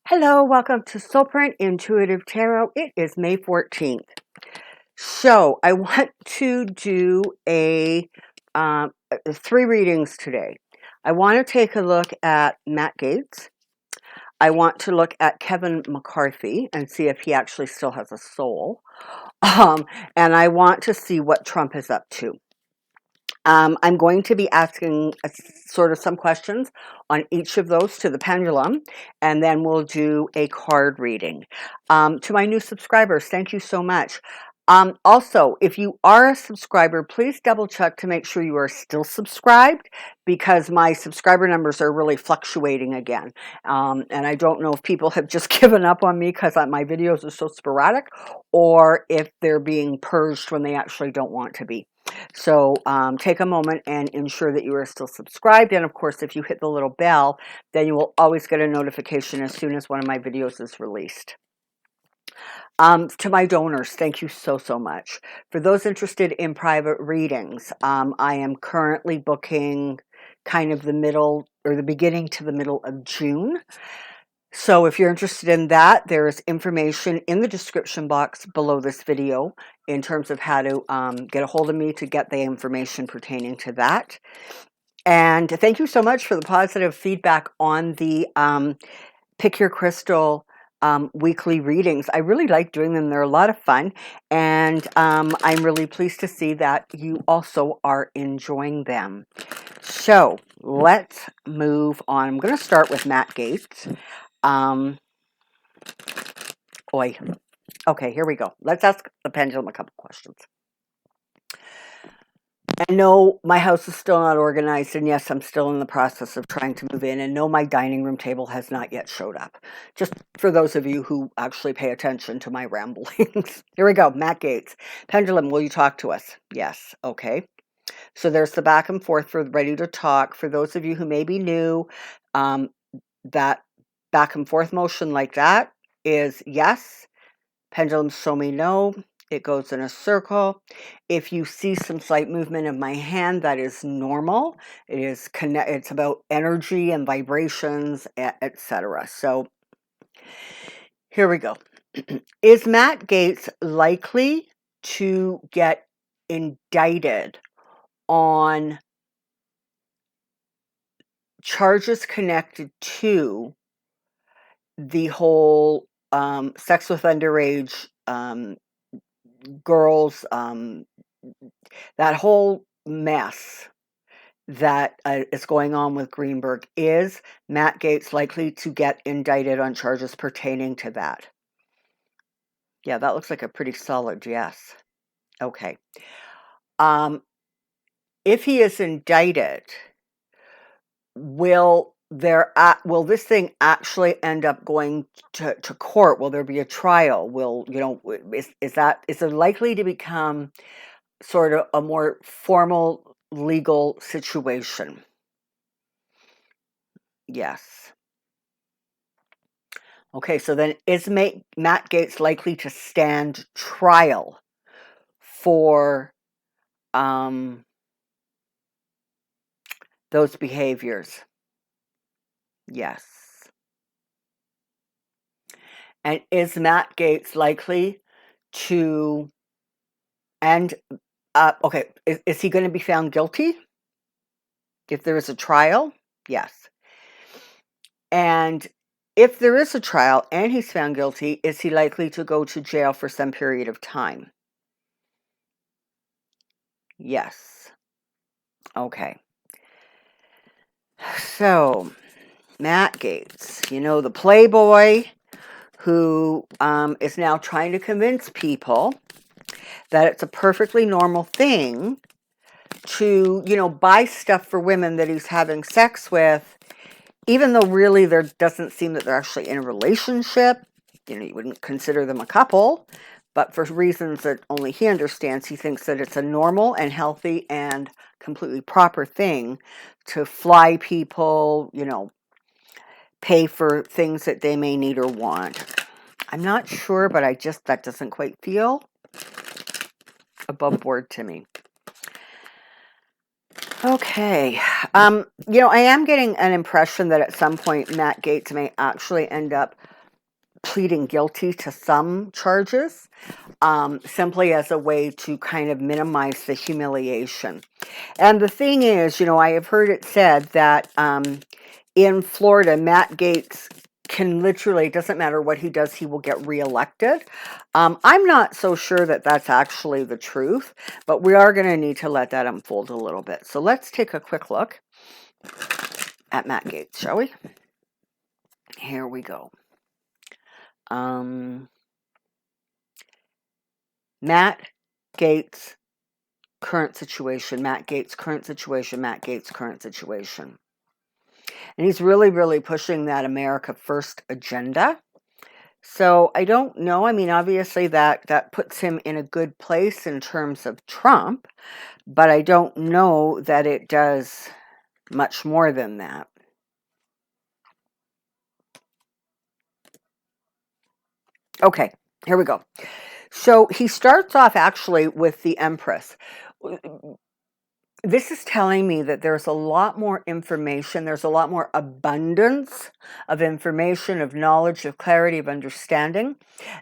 Hello, welcome to Soulprint Intuitive Tarot. It is May 14th. So I want to do three readings today. I want to take a look at Matt Gaetz. I want to look at Kevin McCarthy and see if he actually still has a soul. And I want to see what Trump is up to. I'm going to be asking sort of some questions on each of those to the pendulum, and then we'll do a card reading. To my new subscribers, thank you so much. Also, if you are a subscriber, please double check to make sure you are still subscribed, because my subscriber numbers are really fluctuating again. And I don't know if people have just given up on me because my videos are so sporadic, or if they're being purged when they actually don't want to be. So take a moment and ensure that you are still subscribed. And of course, if you hit the little bell, then you will always get a notification as soon as one of my videos is released. To my donors, thank you so much. For those interested in private readings, I am currently booking kind of the middle or the beginning to the middle of June. So if you're interested in that, there is information in the description box below this video in terms of how to get a hold of me to get the information pertaining to that. And thank you so much for the positive feedback on the Pick Your Crystal weekly readings. I really like doing them. They're a lot of fun. And I'm really pleased to see that you also are enjoying them. So let's move on. I'm going to start with Matt Gaetz. Okay, here we go. Let's ask the pendulum a couple questions. And no, my house is still not organized, and yes, I'm still in the process of trying to move in, and no, my dining room table has not yet showed up. Just for those of you who actually pay attention to my ramblings. Here we go, Matt Gaetz. Pendulum, will you talk to us? Yes, okay. So there's the back and forth for ready to talk. For those of you who may be new, that back and forth motion like that is yes. Pendulum, show me no. It goes in a circle. If you see some slight movement of my hand, that is normal. It's about energy and vibrations, etc. So here we go. Is Matt Gaetz likely to get indicted on charges connected to the whole sex with underage girls, that whole mess that is going on with Greenberg? Is Matt Gaetz likely to get indicted on charges pertaining to that? Yeah, that looks like a pretty solid yes. Okay. If he is indicted, will this thing actually end up going to court? Will there be a trial? Is it likely to become sort of a more formal legal situation? Yes. Okay, so then is Matt Gaetz likely to stand trial for those behaviors? Yes. And is Matt Gaetz likely to okay, is he going to be found guilty if there is a trial? Yes. And if there is a trial and he's found guilty, is he likely to go to jail for some period of time? Yes. Okay. So, Matt Gaetz, the playboy who is now trying to convince people that it's a perfectly normal thing to, buy stuff for women that he's having sex with, even though really there doesn't seem that they're actually in a relationship. You wouldn't consider them a couple, but for reasons that only he understands, he thinks that it's a normal and healthy and completely proper thing to fly people, pay for things that they may need or want. I'm not sure, but that doesn't quite feel above board to me. Okay. I am getting an impression that at some point Matt Gaetz may actually end up pleading guilty to some charges, simply as a way to kind of minimize the humiliation. And the thing is, I have heard it said that in Florida, Matt Gaetz can literally, it doesn't matter what he does, he will get reelected. I'm not so sure that that's actually the truth, but we are going to need to let that unfold a little bit. So let's take a quick look at Matt Gaetz, shall we? Here we go. Matt Gaetz, current situation, Matt Gaetz, current situation, Matt Gaetz, current situation. And he's really, really pushing that America First agenda. So I don't know. I mean, obviously that puts him in a good place in terms of Trump, but I don't know that it does much more than that. Okay, here we go. So he starts off actually with the Empress. This is telling me that there's a lot more information, there's a lot more abundance of information, of knowledge, of clarity, of understanding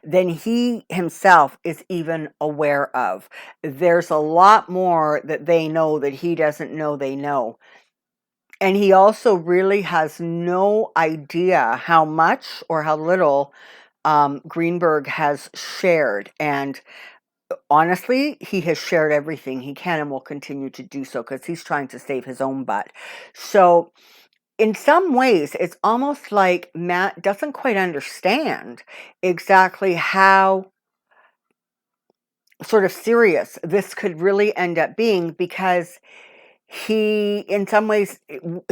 than he himself is even aware of. There's a lot more that they know that he doesn't know they know. And he also really has no idea how much or how little Greenberg has shared. And honestly, he has shared everything he can and will continue to do so because he's trying to save his own butt. So in some ways, it's almost like Matt doesn't quite understand exactly how sort of serious this could really end up being, because he, in some ways,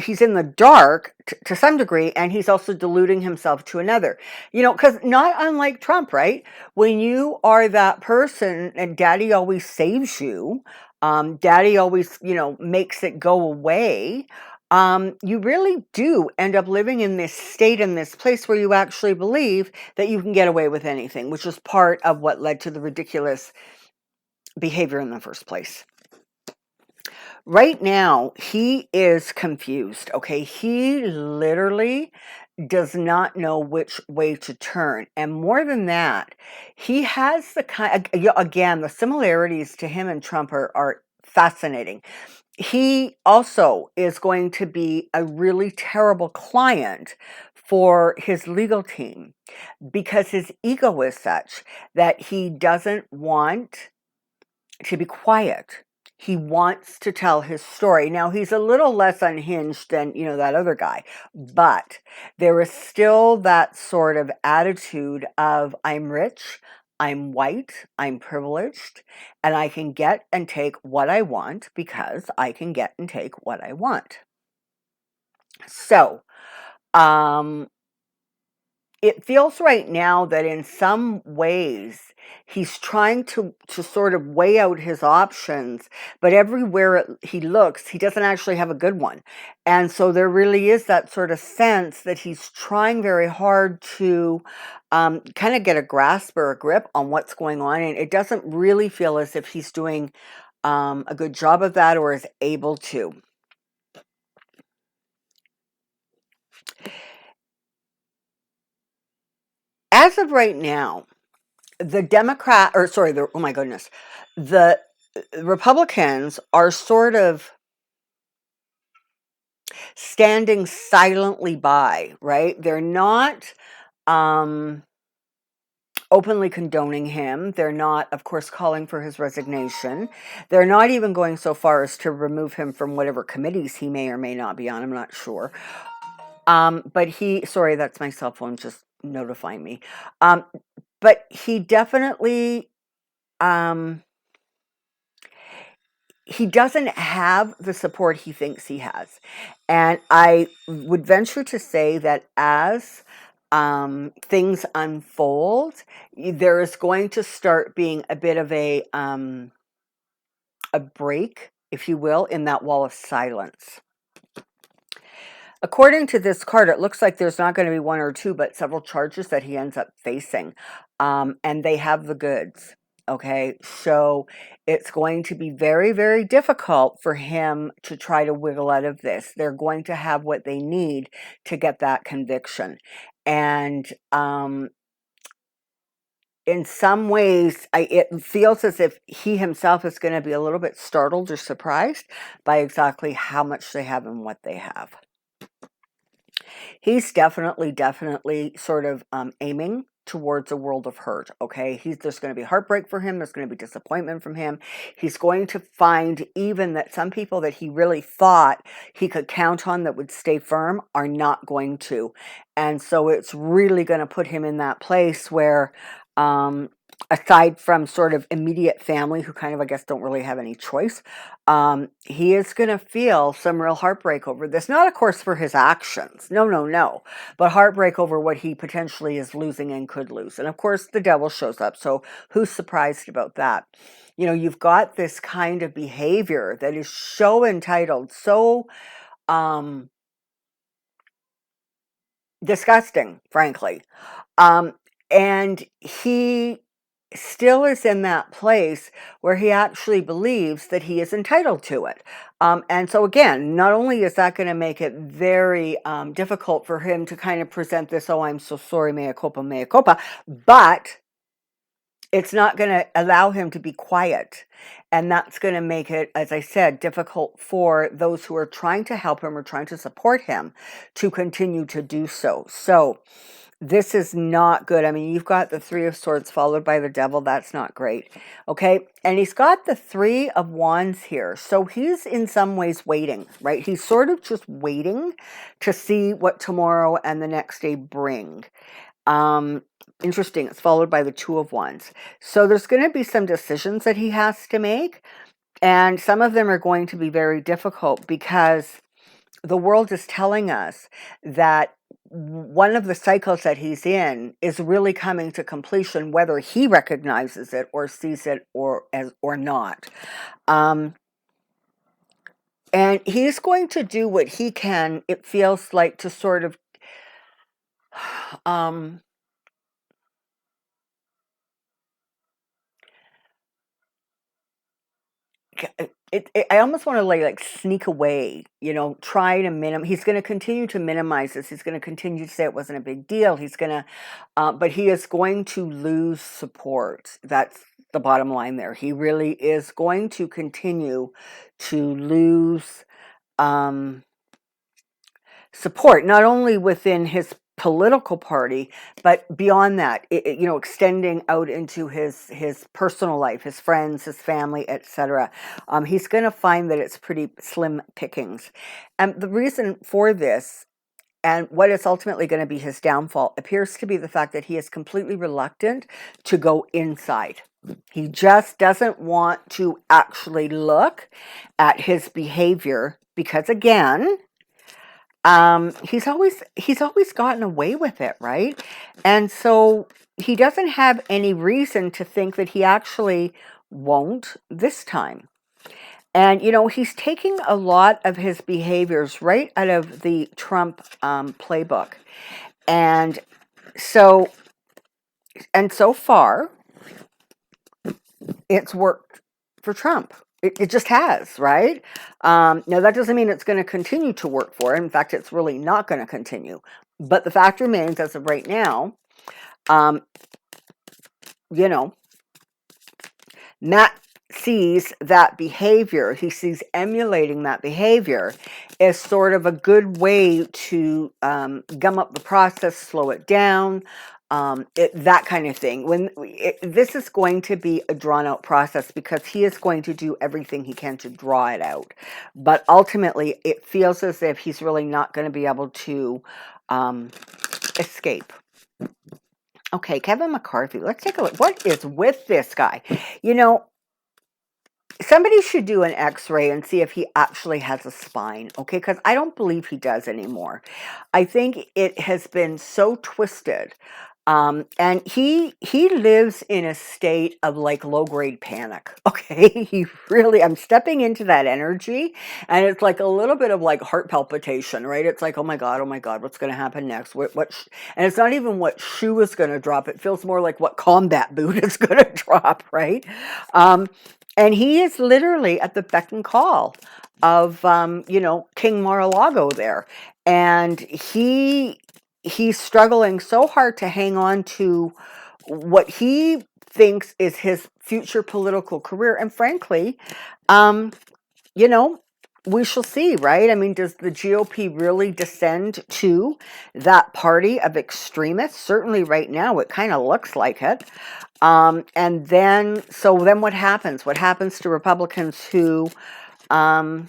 he's in the dark to some degree, and he's also deluding himself to another. Because not unlike Trump, right? When you are that person and daddy always saves you, daddy always, makes it go away, you really do end up living in this state, in this place where you actually believe that you can get away with anything, which is part of what led to the ridiculous behavior in the first place. Right now, he is confused, okay? He literally does not know which way to turn. And more than that, he has again, the similarities to him and Trump are fascinating. He also is going to be a really terrible client for his legal team because his ego is such that he doesn't want to be quiet. He wants to tell his story. Now, he's a little less unhinged than, that other guy, but there is still that sort of attitude of, I'm rich, I'm white, I'm privileged, and I can get and take what I want because I can get and take what I want. So, it feels right now that in some ways he's trying to sort of weigh out his options, but everywhere he looks, he doesn't actually have a good one. And so there really is that sort of sense that he's trying very hard to kind of get a grasp or a grip on what's going on. And it doesn't really feel as if he's doing a good job of that or is able to. As of right now, the Republicans are sort of standing silently by, right? They're not openly condoning him. They're not, of course, calling for his resignation. They're not even going so far as to remove him from whatever committees he may or may not be on. I'm not sure. But sorry, that's my cell phone just notifying me. But he definitely, he doesn't have the support he thinks he has. And I would venture to say that as things unfold, there is going to start being a bit of a break, if you will, in that wall of silence. According to this card, it looks like there's not going to be one or two, but several charges that he ends up facing. And they have the goods. Okay, so it's going to be very, very difficult for him to try to wiggle out of this. They're going to have what they need to get that conviction. And in some ways, it feels as if he himself is going to be a little bit startled or surprised by exactly how much they have and what they have. He's definitely sort of aiming towards a world of hurt, okay? There's going to be heartbreak for him. There's going to be disappointment from him. He's going to find even that some people that he really thought he could count on that would stay firm are not going to. And so it's really going to put him in that place where, aside from sort of immediate family who kind of, I guess, don't really have any choice, he is going to feel some real heartbreak over this. Not, of course, for his actions. No. But heartbreak over what he potentially is losing and could lose. And, of course, the devil shows up. So who's surprised about that? You know, you've got this kind of behavior that is so entitled, so disgusting, frankly. And he still is in that place where he actually believes that he is entitled to it. And so again, not only is that going to make it very difficult for him to kind of present this, oh, I'm so sorry, mea culpa, but it's not going to allow him to be quiet. And that's going to make it, as I said, difficult for those who are trying to help him or trying to support him to continue to do so. So this is not good. I mean, you've got the Three of Swords followed by the Devil. That's not great. Okay. And he's got the Three of Wands here. So he's in some ways waiting, right? He's sort of just waiting to see what tomorrow and the next day bring. Interesting. It's followed by the Two of Wands. So there's going to be some decisions that he has to make. And some of them are going to be very difficult because the world is telling us that one of the cycles that he's in is really coming to completion, whether he recognizes it or sees it or not. And he's going to do what he can, it feels like, to sort of I almost want to like sneak away, you know, try to he's going to continue to minimize this. He's going to continue to say it wasn't a big deal. He's going to, but he is going to lose support. That's the bottom line there. He really is going to continue to lose, support, not only within his political party, but beyond that, you know, extending out into his personal life, his friends, his family, etc. He's going to find that it's pretty slim pickings. And the reason for this, and what is ultimately going to be his downfall, appears to be the fact that he is completely reluctant to go inside. He just doesn't want to actually look at his behavior because, again, he's always gotten away with it, right? And so he doesn't have any reason to think that he actually won't this time. And, you know, he's taking a lot of his behaviors right out of the Trump playbook. And so far, it's worked for Trump. It just has, right? Now, that doesn't mean it's going to continue to work for him. In fact, it's really not going to continue. But the fact remains, as of right now, you know, Matt sees that behavior, he sees emulating that behavior as sort of a good way to gum up the process, slow it down, that kind of thing. This is going to be a drawn out process because he is going to do everything he can to draw it out. But ultimately, it feels as if he's really not going to be able to escape. Okay, Kevin McCarthy. Let's take a look. What is with this guy? You know, somebody should do an x-ray and see if he actually has a spine, okay? Because I don't believe he does anymore. I think it has been so twisted. And he lives in a state of like low-grade panic, okay? I'm stepping into that energy, and it's like a little bit of like heart palpitation, right? It's like, oh my God, what's going to happen next? And it's not even what shoe is going to drop. It feels more like what combat boot is going to drop, right? And he is literally at the beck and call of, you know, King Mar-a-Lago there. And he's struggling so hard to hang on to what he thinks is his future political career. And frankly, you know, we shall see, right? I mean, does the GOP really descend to that party of extremists? Certainly right now, it kind of looks like it. And then, so then what happens? What happens to Republicans who don't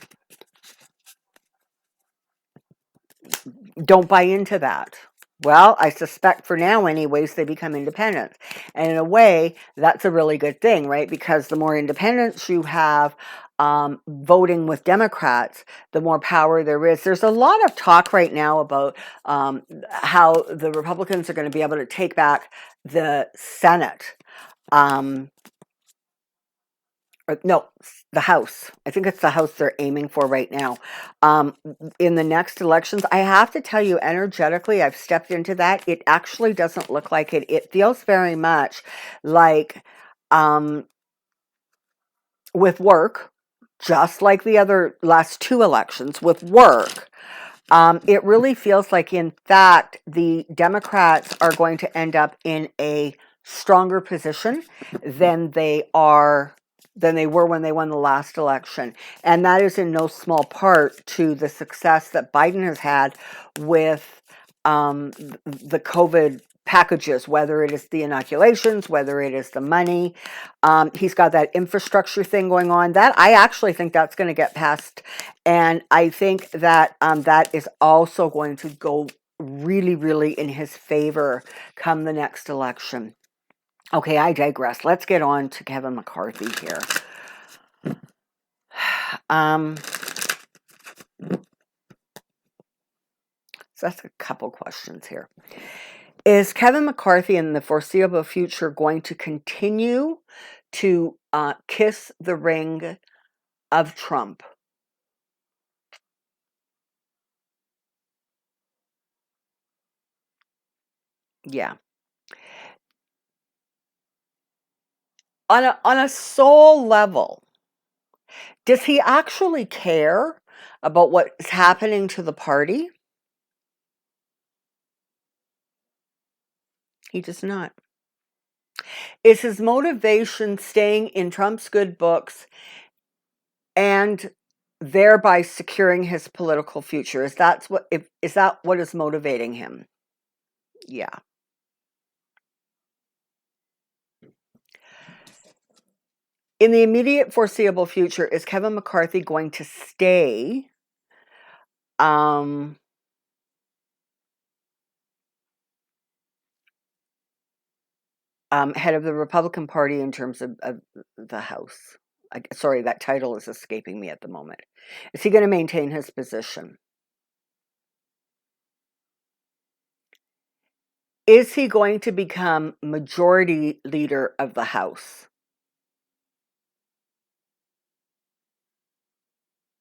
buy into that? Well, I suspect for now anyways, they become independents. And in a way, that's a really good thing, right? Because the more independents you have voting with Democrats, the more power there is. There's a lot of talk right now about how the Republicans are going to be able to take back the Senate. No, the House. I think it's the House they're aiming for right now. In the next elections, I have to tell you, energetically, I've stepped into that. It actually doesn't look like it. It feels very much like with work, just like the other last two elections, with work, it really feels like, in fact, the Democrats are going to end up in a stronger position than they were when they won the last election. And that is in no small part to the success that Biden has had with the COVID packages, whether it is the inoculations, whether it is the money. He's got that infrastructure thing going on. That I actually think that's going to get passed. And I think that that is also going to go really, really in his favor come the next election. Okay, I digress. Let's get on to Kevin McCarthy here. So that's a couple questions here. Is Kevin McCarthy in the foreseeable future going to continue to kiss the ring of Trump? Yeah. On a soul level, does he actually care about what's happening to the party? He does not. Is his motivation staying in Trump's good books and thereby securing his political future? Is that what is motivating him? Yeah. In the immediate foreseeable future, is Kevin McCarthy going to stay head of the Republican Party in terms of the House? Sorry, that title is escaping me at the moment. Is he going to maintain his position? Is he going to become majority leader of the House?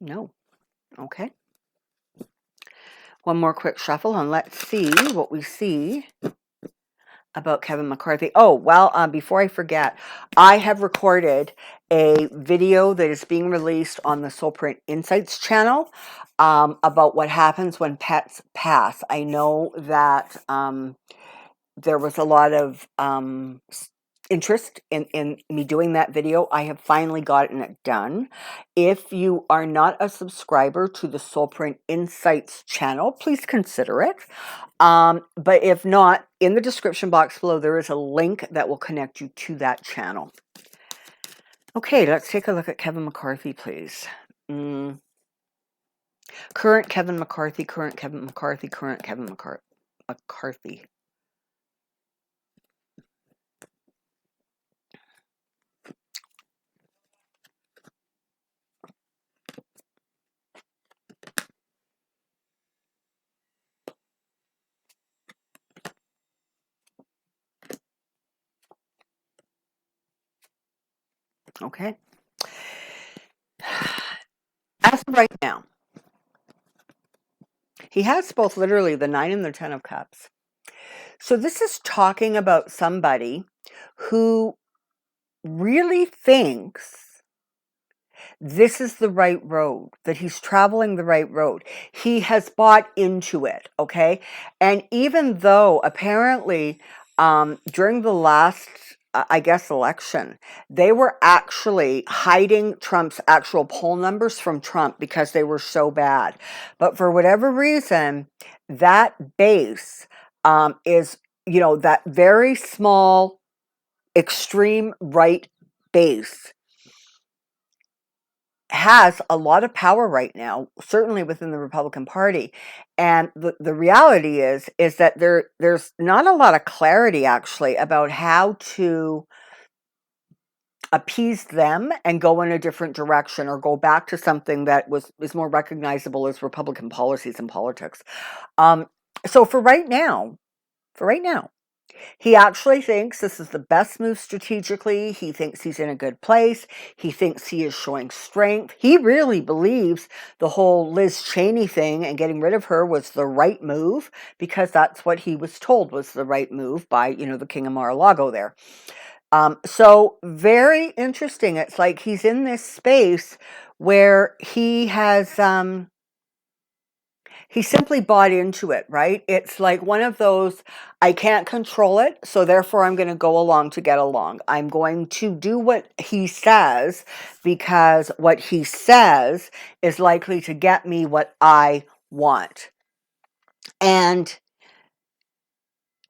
No. Okay. One more quick shuffle, and let's see what we see about Kevin McCarthy. Oh, well, before I forget, I have recorded a video that is being released on the Soulprint Insights channel about what happens when pets pass. I know that there was a lot of interest in me doing that video. I have finally gotten it done. If you are not a subscriber to the Soulprint Insights channel, please consider it. But if not, in the description box below, there is a link that will connect you to that channel. Okay, let's take a look at Kevin McCarthy, please. Current Kevin McCarthy, current Kevin McCarthy, current Kevin McCarthy. Okay. As of right now, he has both literally the 9 and the 10 of cups. So this is talking about somebody who really thinks this is the right road, that he's traveling the right road. He has bought into it, okay? And even though apparently during the last, I guess, election, they were actually hiding Trump's actual poll numbers from Trump because they were so bad. But for whatever reason, that base is, that very small, extreme right base has a lot of power right now, certainly within the Republican Party. And the reality is that there's not a lot of clarity actually about how to appease them and go in a different direction or go back to something that is more recognizable as Republican policies and politics. So for right now, he actually thinks this is the best move strategically. He thinks he's in a good place. He thinks he is showing strength. He really believes the whole Liz Cheney thing and getting rid of her was the right move because that's what he was told was the right move by, the King of Mar-a-Lago there. So very interesting. It's like he's in this space where he has, he simply bought into it, right? It's like one of those, I can't control it, so therefore I'm going to go along to get along. I'm going to do what he says because what he says is likely to get me what I want. And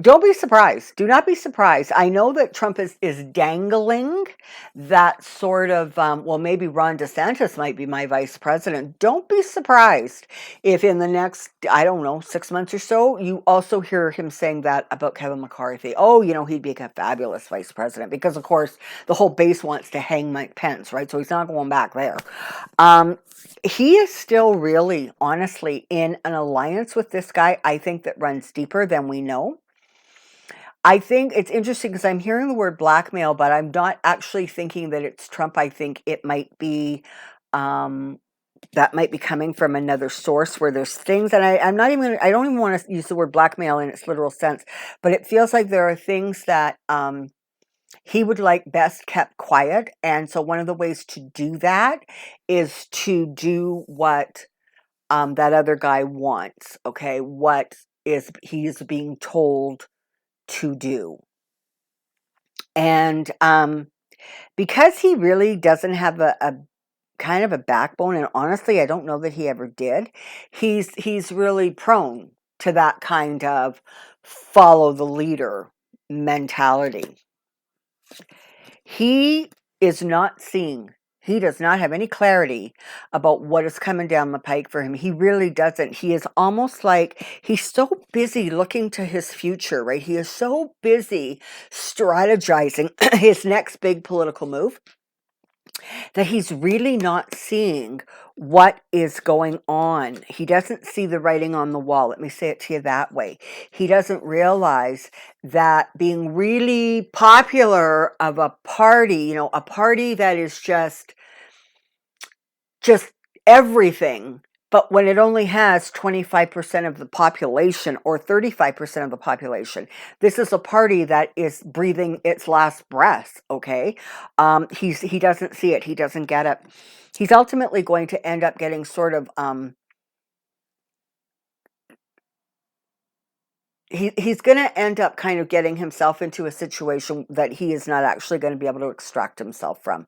don't be surprised. Do not be surprised. I know that Trump is dangling that sort of, well, maybe Ron DeSantis might be my vice president. Don't be surprised if in the next, I don't know, 6 months or so, you also hear him saying that about Kevin McCarthy. Oh, he'd be a fabulous vice president because, of course, the whole base wants to hang Mike Pence, right? So he's not going back there. He is still really, honestly, in an alliance with this guy, I think, that runs deeper than we know. I think it's interesting because I'm hearing the word blackmail, but I'm not actually thinking that it's Trump. I think it might be, that might be coming from another source where there's things, and I don't even want to use the word blackmail in its literal sense, but it feels like there are things that he would like best kept quiet. And so one of the ways to do that is to do what that other guy wants, okay? What he is being told to do. And because he really doesn't have a kind of a backbone, and honestly, I don't know that he ever did, he's really prone to that kind of follow the leader mentality. He is not seeing. He does not have any clarity about what is coming down the pike for him. He really doesn't. He is almost like he's so busy looking to his future, right? He is so busy strategizing his next big political move that he's really not seeing what is going on. He doesn't see the writing on the wall. Let me say it to you that way. He doesn't realize that being really popular of a party, a party that is just everything, but when it only has 25% of the population or 35% of the population, this is a party that is breathing its last breath, okay? He doesn't see it. He doesn't get it. He's ultimately going to end up getting sort of, he's going to end up kind of getting himself into a situation that he is not actually going to be able to extract himself from.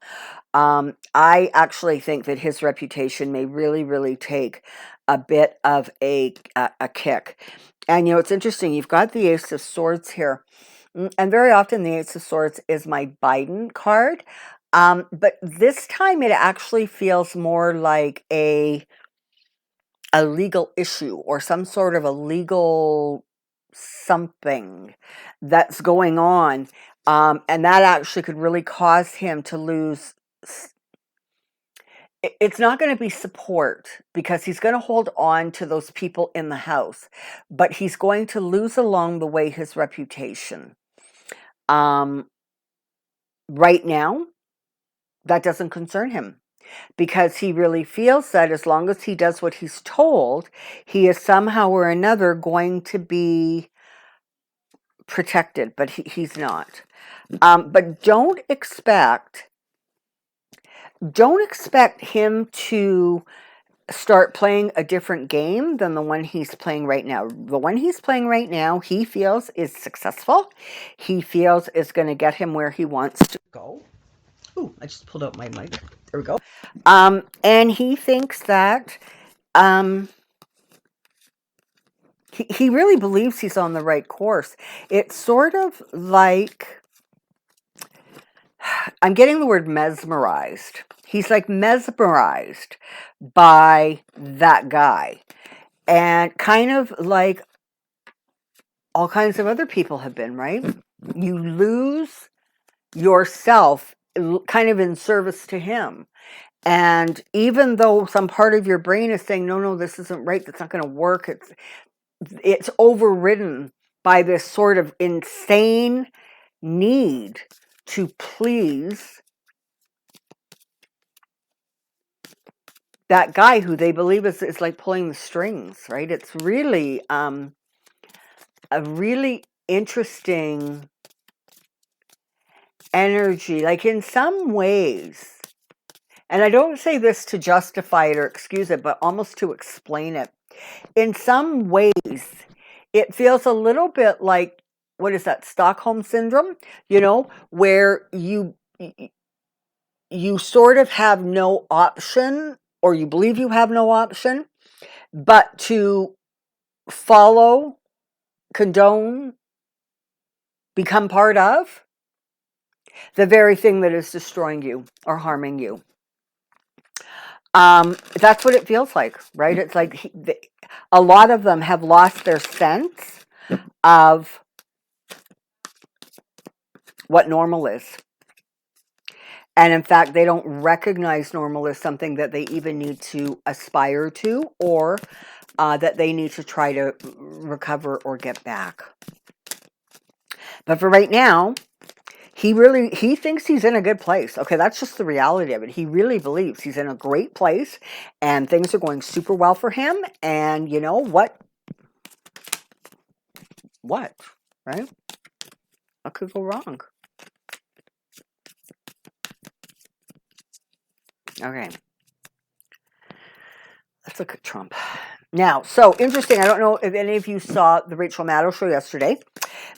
I actually think that his reputation may really, really take a bit of a kick. And, it's interesting. You've got the Ace of Swords here. And very often the Ace of Swords is my Biden card. But this time it actually feels more like a legal issue or some sort of a legal something that's going on. And that actually could really cause him to lose. It's not going to be support because he's going to hold on to those people in the house, but he's going to lose along the way his reputation. Right now, that doesn't concern him because he really feels that as long as he does what he's told, he is somehow or another going to be protected, but he's not. But don't expect him to start playing a different game than the one he's playing right now. The one he's playing right now, he feels is successful. He feels is going to get him where he wants to go. Ooh, I just pulled out my mic. There we go. And he thinks that he really believes he's on the right course. It's sort of like, I'm getting the word mesmerized. He's like mesmerized by that guy. And kind of like all kinds of other people have been, right? You lose yourself kind of in service to him. And even though some part of your brain is saying, no, no, this isn't right, that's not going to work, it's overridden by this sort of insane need to please that guy who they believe is like pulling the strings, right? It's really a really interesting energy. Like in some ways, and I don't say this to justify it or excuse it, but almost to explain it. In some ways, it feels a little bit like, what is that, Stockholm syndrome? You know, where you sort of have no option, or you believe you have no option, but to follow, condone, become part of the very thing that is destroying you or harming you. That's what it feels like, right? It's like a lot of them have lost their sense of what normal is. And in fact, they don't recognize normal as something that they even need to aspire to, or that they need to try to recover or get back. But for right now, he thinks he's in a good place. Okay, that's just the reality of it. He really believes he's in a great place and things are going super well for him. And you know what? What? Right? What could go wrong? Okay. Let's look at Trump. Now, so interesting. I don't know if any of you saw the Rachel Maddow show yesterday,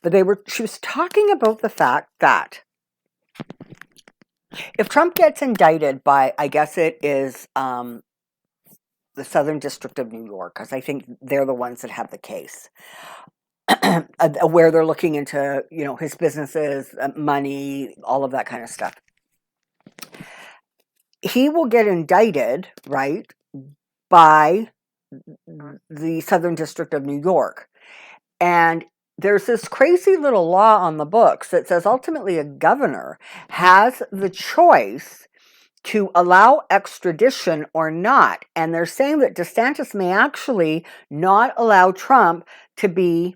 but she was talking about the fact that if Trump gets indicted by, I guess it is the Southern District of New York, because I think they're the ones that have the case, where they're looking into, you know, his businesses, money, all of that kind of stuff. He will get indicted, right, by the Southern District of New York. And there's this crazy little law on the books that says ultimately a governor has the choice to allow extradition or not. And they're saying that DeSantis may actually not allow Trump to be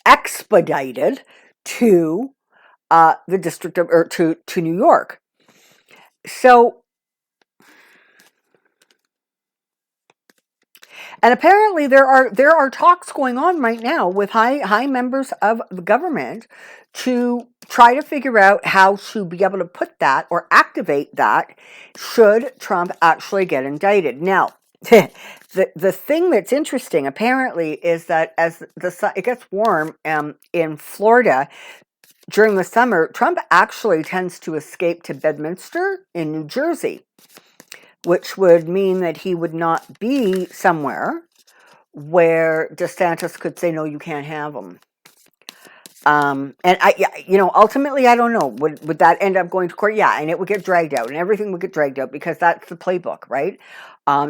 expedited to the district of, or to New York. So, and apparently there are talks going on right now with high members of the government to try to figure out how to be able to put that or activate that should Trump actually get indicted. Now, the thing that's interesting apparently is that as it gets warm in Florida during the summer, Trump actually tends to escape to Bedminster in New Jersey, which would mean that he would not be somewhere where DeSantis could say, no, you can't have them. And ultimately, I don't know. Would that end up going to court? Yeah, and it would get dragged out, and everything would get dragged out because that's the playbook, right?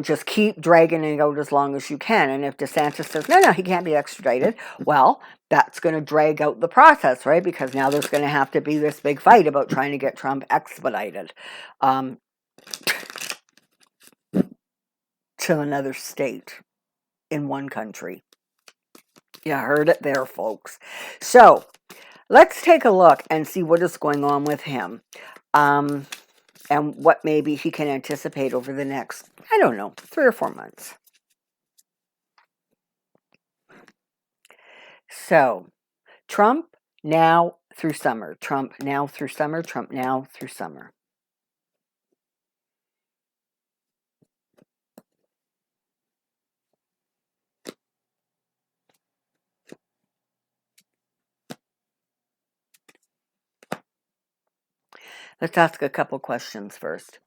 Just keep dragging it out as long as you can. And if DeSantis says, no, he can't be extradited, well, that's going to drag out the process, right? Because now there's going to have to be this big fight about trying to get Trump expedited to another state in one country. You heard it there, folks. So let's take a look and see what is going on with him, and what maybe he can anticipate over the next, I don't know, 3 or 4 months. So, Trump now through summer, Trump now through summer, Trump now through summer. Let's ask a couple questions first.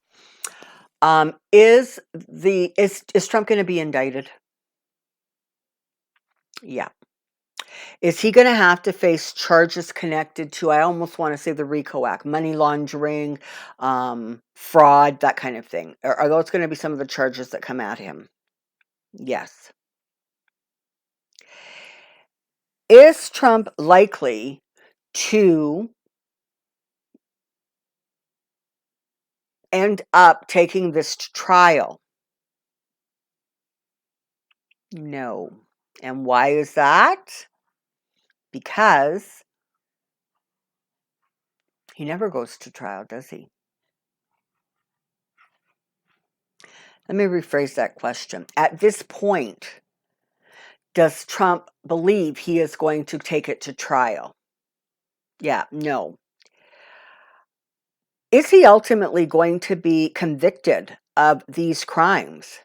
Is Trump going to be indicted? Yeah. Is he going to have to face charges connected to, I almost want to say the RICO Act, money laundering, fraud, that kind of thing? Are those going to be some of the charges that come at him? Yes. Is Trump likely to end up taking this to trial? No. And why is that? Because he never goes to trial, does he? Let me rephrase that question. At this point, does Trump believe he is going to take it to trial? Yeah, no. Is he ultimately going to be convicted of these crimes?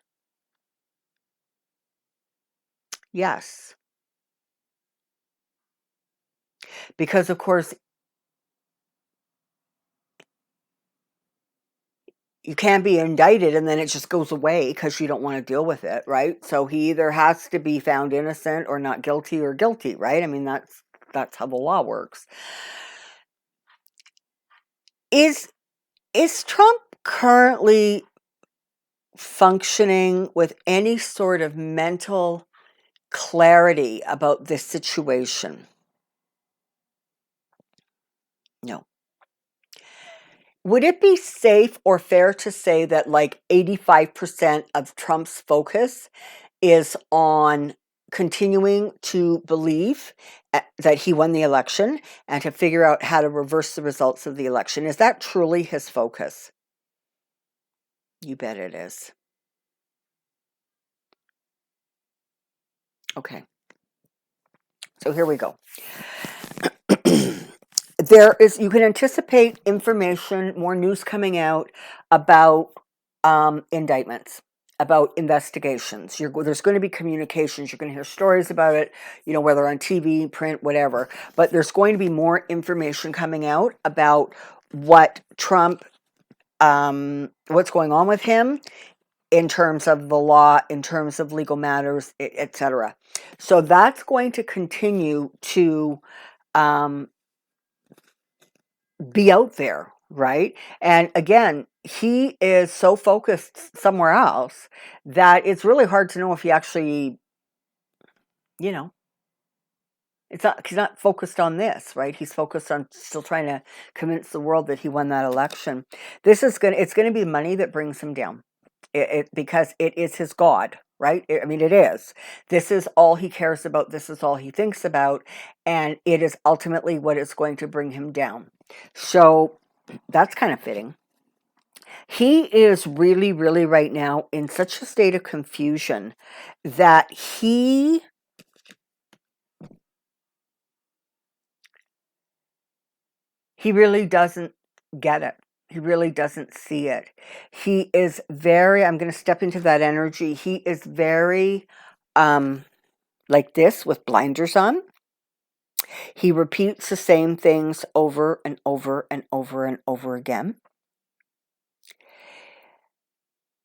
Yes. Because, of course, you can't be indicted and then it just goes away because you don't want to deal with it, right? So he either has to be found innocent or not guilty or guilty, right? I mean, that's how the law works. Is Trump currently functioning with any sort of mental clarity about this situation? No. Would it be safe or fair to say that like 85% of Trump's focus is on continuing to believe that he won the election and to figure out how to reverse the results of the election? Is that truly his focus? You bet it is. Okay. So here we go. You can anticipate information, more news coming out about indictments, about investigations. There's going to be communications. You're going to hear stories about it, whether on TV, print, whatever. But there's going to be more information coming out about what Trump, what's going on with him in terms of the law, in terms of legal matters, etc. So that's going to continue to be out there, right? And again, he is so focused somewhere else that it's really hard to know if he actually, you know, he's not focused on this, right? He's focused on still trying to convince the world that he won that election. It's going to be money that brings him down. Because it is his God, right? I mean, it is. This is all he cares about. This is all he thinks about. And it is ultimately what is going to bring him down. So that's kind of fitting. He is really, really right now in such a state of confusion that he really doesn't get it. He really doesn't see it. He is very, I'm going to step into that energy. He is very like this with blinders on. He repeats the same things over and over and over and over again.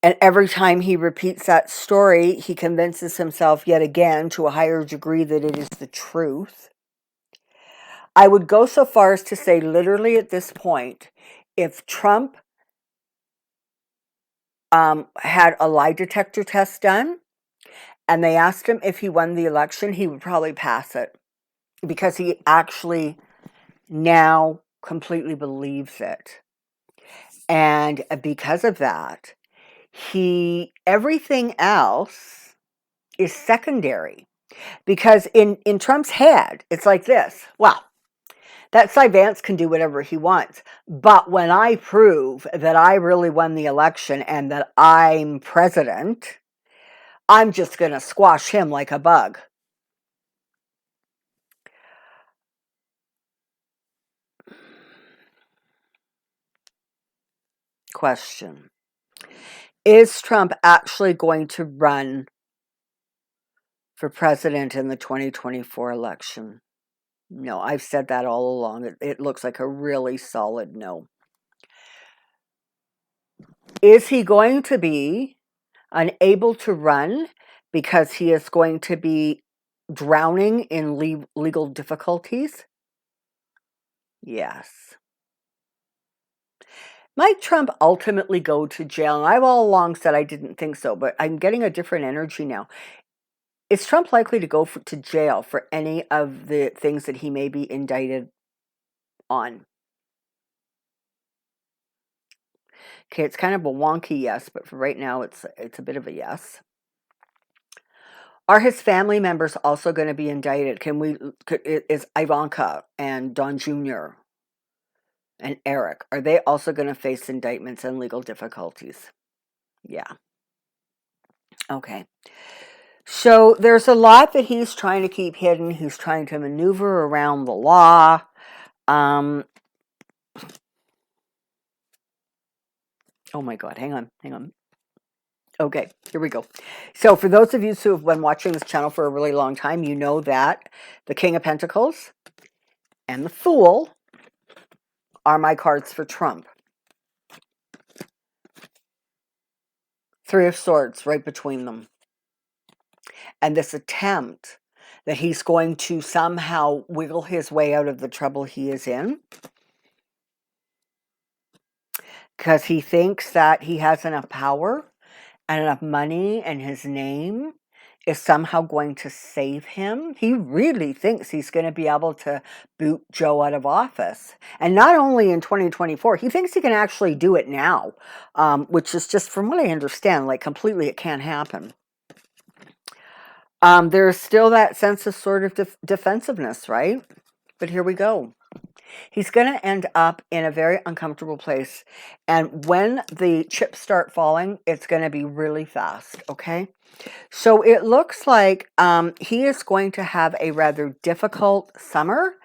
And every time he repeats that story, he convinces himself yet again to a higher degree that it is the truth. I would go so far as to say, literally at this point, if Trump had a lie detector test done and they asked him if he won the election, he would probably pass it because he actually now completely believes it. And because of that, everything else is secondary. Because in Trump's head, it's like this. Well, that Cy Vance can do whatever he wants. But when I prove that I really won the election and that I'm president, I'm just going to squash him like a bug. Question. Is Trump actually going to run for president in the 2024 election? No, I've said that all along. It looks like a really solid no. Is he going to be unable to run because he is going to be drowning in legal difficulties? Yes. Might Trump ultimately go to jail? And I've all along said I didn't think so, but I'm getting a different energy now. Is Trump likely to go to jail for any of the things that he may be indicted on? Okay, it's kind of a wonky yes, but for right now, it's a bit of a yes. Are his family members also going to be indicted? Is Ivanka and Don Jr. and Eric, are they also going to face indictments and legal difficulties? Yeah. Okay. So there's a lot that he's trying to keep hidden. He's trying to maneuver around the law. Oh my God, hang on. Okay, here we go. So for those of you who have been watching this channel for a really long time, you know that the King of Pentacles and the Fool are my cards for Trump. Three of Swords right between them. And this attempt that he's going to somehow wiggle his way out of the trouble he is in, because he thinks that he has enough power and enough money and his name is somehow going to save him. He really thinks he's going to be able to boot Joe out of office. And not only in 2024, he thinks he can actually do it now, which is just, from what I understand, like completely it can't happen. There's still that sense of sort of defensiveness, right? But here we go. He's going to end up in a very uncomfortable place. And when the chips start falling, it's going to be really fast, okay? So it looks like he is going to have a rather difficult summer.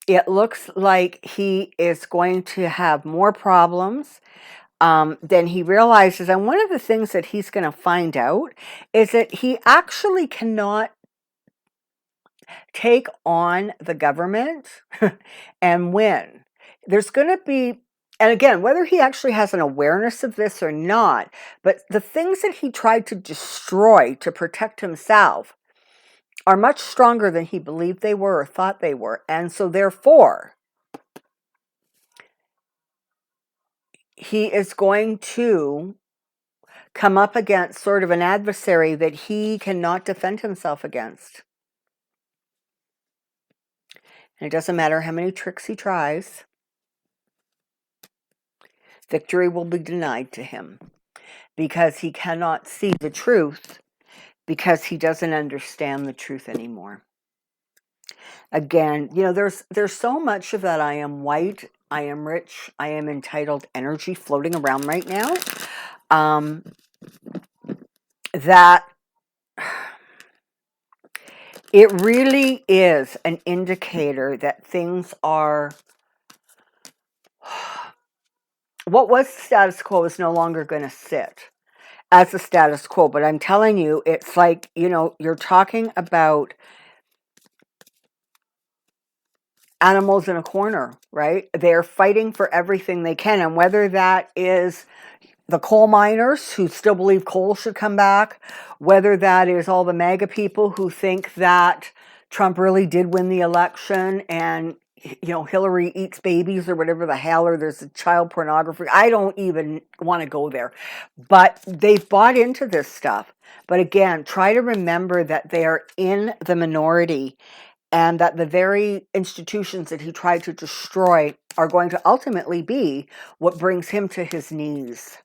It looks like he is going to have more problems than he realizes. And one of the things that he's going to find out is that he actually cannot take on the government and win. There's going to be, and again, whether he actually has an awareness of this or not, but the things that he tried to destroy to protect himself are much stronger than he believed they were or thought they were. And so therefore, he is going to come up against sort of an adversary that he cannot defend himself against. And it doesn't matter how many tricks he tries, victory will be denied to him because he cannot see the truth, because he doesn't understand the truth anymore. Again, you know, there's so much of that I am white, I am rich, I am entitled energy floating around right now, that it really is an indicator that things are, what was the status quo is no longer going to sit as the status quo. But I'm telling you, it's like, you know, you're talking about animals in a corner, right? They're fighting for everything they can. And whether that is the coal miners who still believe coal should come back, whether that is all the MAGA people who think that Trump really did win the election and, you know, Hillary eats babies or whatever the hell, or there's a child pornography. I don't even want to go there. But they've bought into this stuff. But again, try to remember that they are in the minority, and that the very institutions that he tried to destroy are going to ultimately be what brings him to his knees.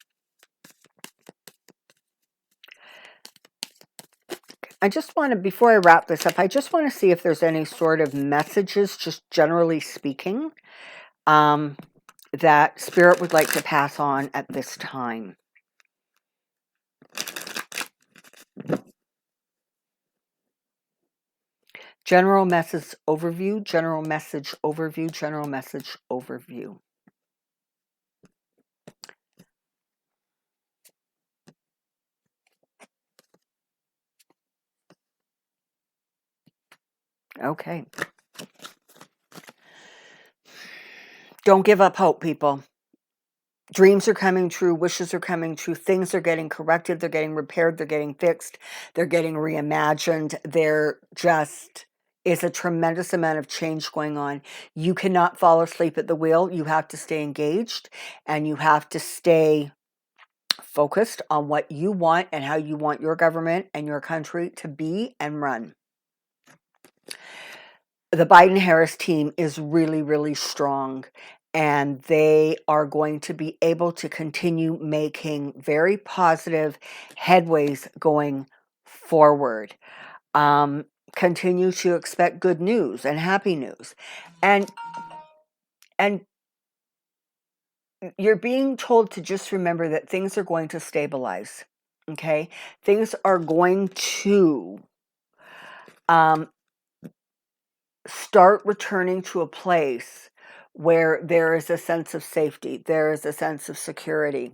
I just want to, before I wrap this up, I just want to see if there's any sort of messages, just generally speaking, that Spirit would like to pass on at this time. General message overview, general message overview, general message overview. Okay. Don't give up hope, people. Dreams are coming true, wishes are coming true, things are getting corrected, they're getting repaired, they're getting fixed, they're getting reimagined. There just is a tremendous amount of change going on. You cannot fall asleep at the wheel. You have to stay engaged, and you have to stay focused on what you want and how you want your government and your country to be and run. The Biden-Harris team is really, really strong, and they are going to be able to continue making very positive headways going forward. Continue to expect good news and happy news. And you're being told to just remember that things are going to stabilize. Okay? Things are going to start returning to a place where there is a sense of safety, there is a sense of security,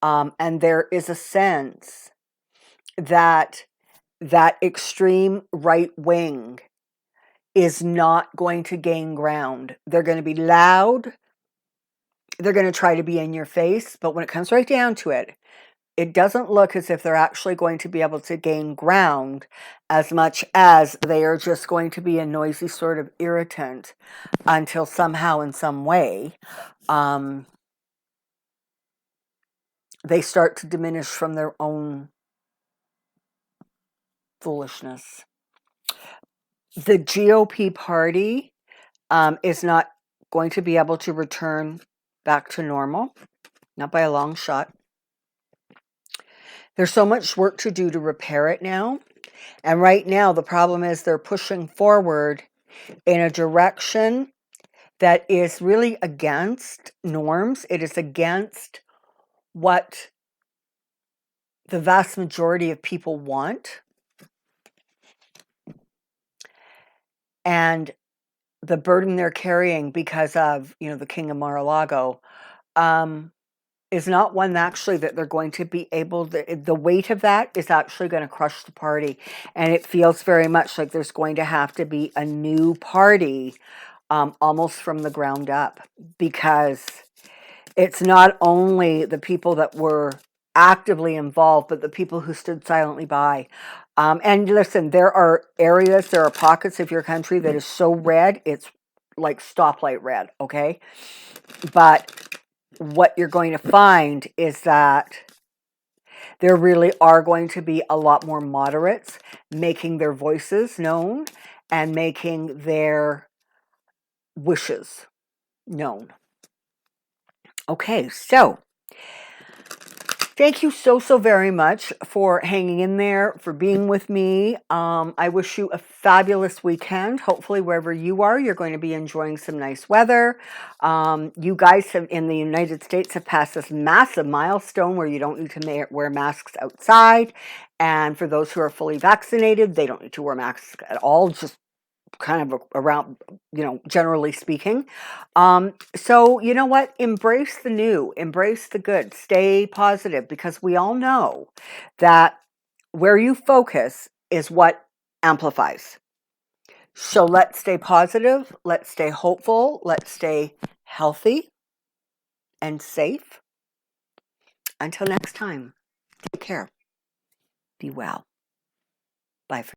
and there is a sense that that extreme right wing is not going to gain ground. They're going to be loud. They're going to try to be in your face. But when it comes right down to it, it doesn't look as if they're actually going to be able to gain ground as much as they are just going to be a noisy sort of irritant until somehow in some way they start to diminish from their own foolishness. The GOP party is not going to be able to return back to normal, not by a long shot. There's so much work to do to repair it now. And right now, the problem is they're pushing forward in a direction that is really against norms. It is against what the vast majority of people want. And the burden they're carrying because of, the King of Mar-a-Lago, is not one actually that they're going to be able to, the weight of that is actually going to crush the party. And it feels very much like there's going to have to be a new party almost from the ground up, because it's not only the people that were actively involved, but the people who stood silently by. And listen, there are areas, there are pockets of your country that is so red, it's like stoplight red, okay? But what you're going to find is that there really are going to be a lot more moderates making their voices known and making their wishes known. Okay, so thank you so very much for hanging in there, for being with me. I wish you a fabulous weekend. Hopefully, wherever you are, you're going to be enjoying some nice weather. You guys in the United States have passed this massive milestone where you don't need to wear masks outside. And for those who are fully vaccinated, they don't need to wear masks at all, just kind of around, generally speaking. So you know what? Embrace the new, embrace the good, stay positive, because we all know that where you focus is what amplifies. So let's stay positive, let's stay hopeful, let's stay healthy and safe. Until next time, take care. Be well. Bye.